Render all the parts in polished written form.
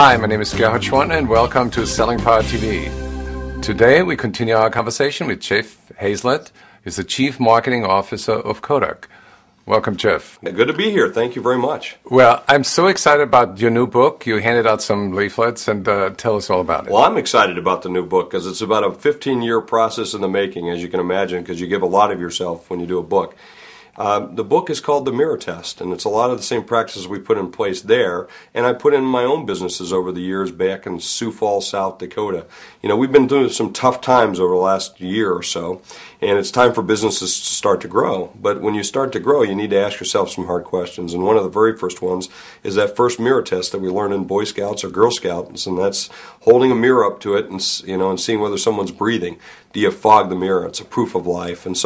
Hi, my name is Gerhard Schwann and welcome to Selling Power TV. Today we continue our conversation with Jeff Hayzlett. He's the Chief Marketing Officer of Kodak. Welcome, Jeff. Good to be here. Thank you very much. Well, I'm so excited about your new book. You handed out some leaflets and tell us all about it. Well, I'm excited about the new book because it's about a 15-year process in the making, as you can imagine, because you give a lot of yourself when you do a book. The book is called The Mirror Test, and it's a lot of the same practices we put in place there, and I put in my own businesses over the years back in Sioux Falls, South Dakota. You know, we've been doing some tough times over the last year or so, and it's time for businesses to start to grow. But when you start to grow, you need to ask yourself some hard questions, and one of the very first ones is that first mirror test that we learn in Boy Scouts or Girl Scouts, and that's holding a mirror up to it and seeing whether someone's breathing. Do you fog the mirror? It's a proof of life. And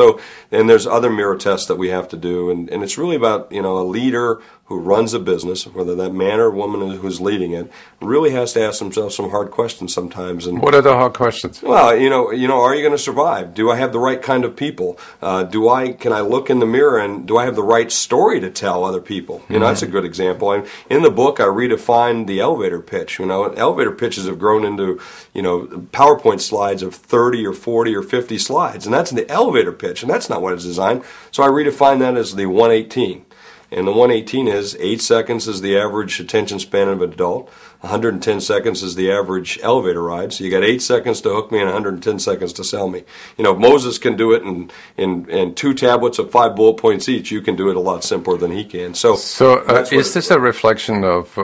there's other mirror tests that we have to do, and it's really about, a leader who runs a business, whether that man or woman who's leading it, really has to ask themselves some hard questions sometimes. And what are the hard questions? Well, are you going to survive? Do I have the right kind of people? Can I look in the mirror and do I have the right story to tell other people? That's a good example. And in the book, I redefine the elevator pitch. Elevator pitches have grown into, PowerPoint slides of 30 or 40 or 50 slides, and that's the elevator pitch, and that's not what it's designed. So I redefine that as the 118. And the 118 is 8 seconds is the average attention span of an adult. 110 seconds is the average elevator ride. So you got 8 seconds to hook me and 110 seconds to sell me. If Moses can do it in 2 tablets of 5 bullet points each, you can do it a lot simpler than he can. So is this a reflection of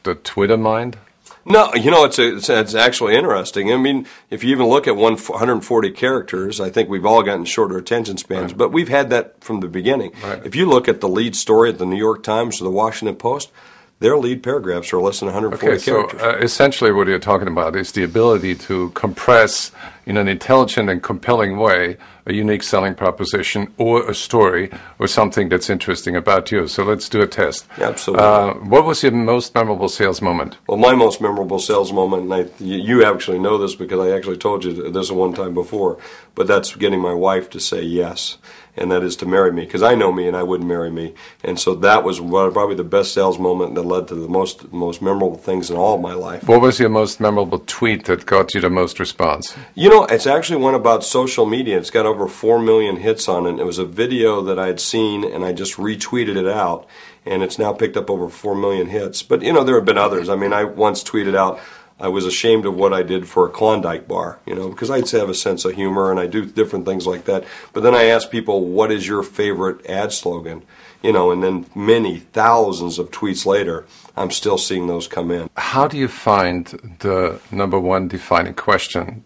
the Twitter mind? No, it's actually interesting. I mean, if you even look at 140 characters, I think we've all gotten shorter attention spans, but we've had that from the beginning. Right. If you look at the lead story at the New York Times or the Washington Post, their lead paragraphs are less than 140 characters. So essentially what you're talking about is the ability to compress in an intelligent and compelling way a unique selling proposition or a story or something that's interesting about you. So let's do a test. Absolutely. What was your most memorable sales moment? Well, my most memorable sales moment, and you actually know this because I actually told you this one time before, but that's getting my wife to say yes. And that is to marry me, because I know me and I wouldn't marry me. And so that was probably the best sales moment that led to the most memorable things in all of my life. What was your most memorable tweet that got you the most response? It's actually one about social media. It's got over 4 million hits on it. It was a video that I had seen, and I just retweeted it out, and it's now picked up over 4 million hits. But, there have been others. I mean, I once tweeted out, I was ashamed of what I did for a Klondike bar, because I have a sense of humor and I do different things like that. But then I asked people, what is your favorite ad slogan? And then many thousands of tweets later, I'm still seeing those come in. How do you find the number one defining question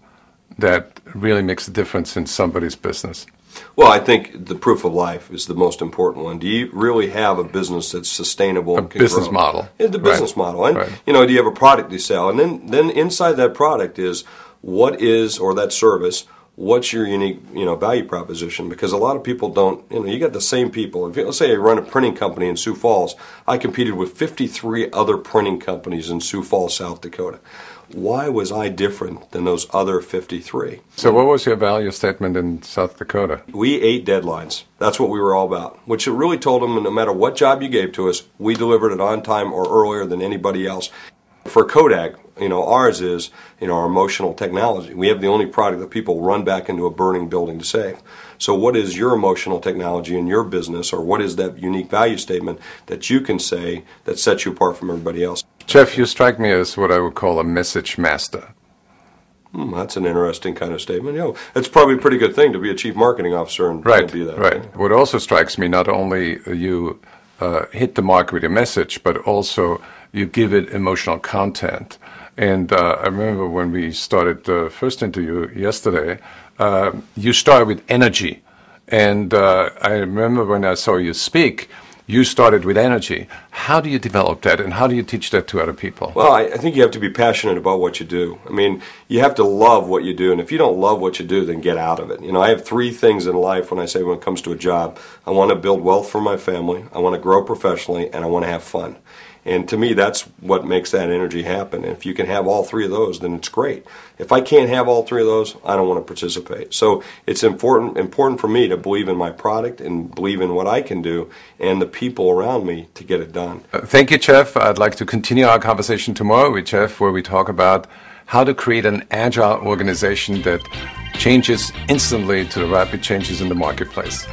that really makes a difference in somebody's business? Well, I think the proof of life is the most important one. Do you really have a business that's sustainable? A business model. It's the business model. And, right. Do you have a product you sell? And then inside that product is or that service, what's your unique, value proposition? Because a lot of people don't, you got the same people. Let's say I run a printing company in Sioux Falls. I competed with 53 other printing companies in Sioux Falls, South Dakota. Why was I different than those other 53? So what was your value statement in South Dakota? We ate deadlines. That's what we were all about, which it really told them no matter what job you gave to us, we delivered it on time or earlier than anybody else. For Kodak, ours is, our emotional technology. We have the only product that people run back into a burning building to save. So what is your emotional technology in your business, or what is that unique value statement that you can say that sets you apart from everybody else? Jeff, you strike me as what I would call a message master. That's an interesting kind of statement. It's probably a pretty good thing to be a chief marketing officer and do that. Right. What also strikes me, not only you hit the mark with your message, but also you give it emotional content. And I remember when we started the first interview yesterday, you started with energy. And I remember when I saw you speak, you started with energy. How do you develop that, and how do you teach that to other people? Well, I think you have to be passionate about what you do. I mean, you have to love what you do, and if you don't love what you do, then get out of it. I have 3 things in life when it comes to a job. I want to build wealth for my family, I want to grow professionally, and I want to have fun. And to me, that's what makes that energy happen. And if you can have all three of those, then it's great. If I can't have all three of those, I don't want to participate. So it's important for me to believe in my product and believe in what I can do and the people around me to get it done. Thank you, Jeff. I'd like to continue our conversation tomorrow with Jeff, where we talk about how to create an agile organization that changes instantly to the rapid changes in the marketplace.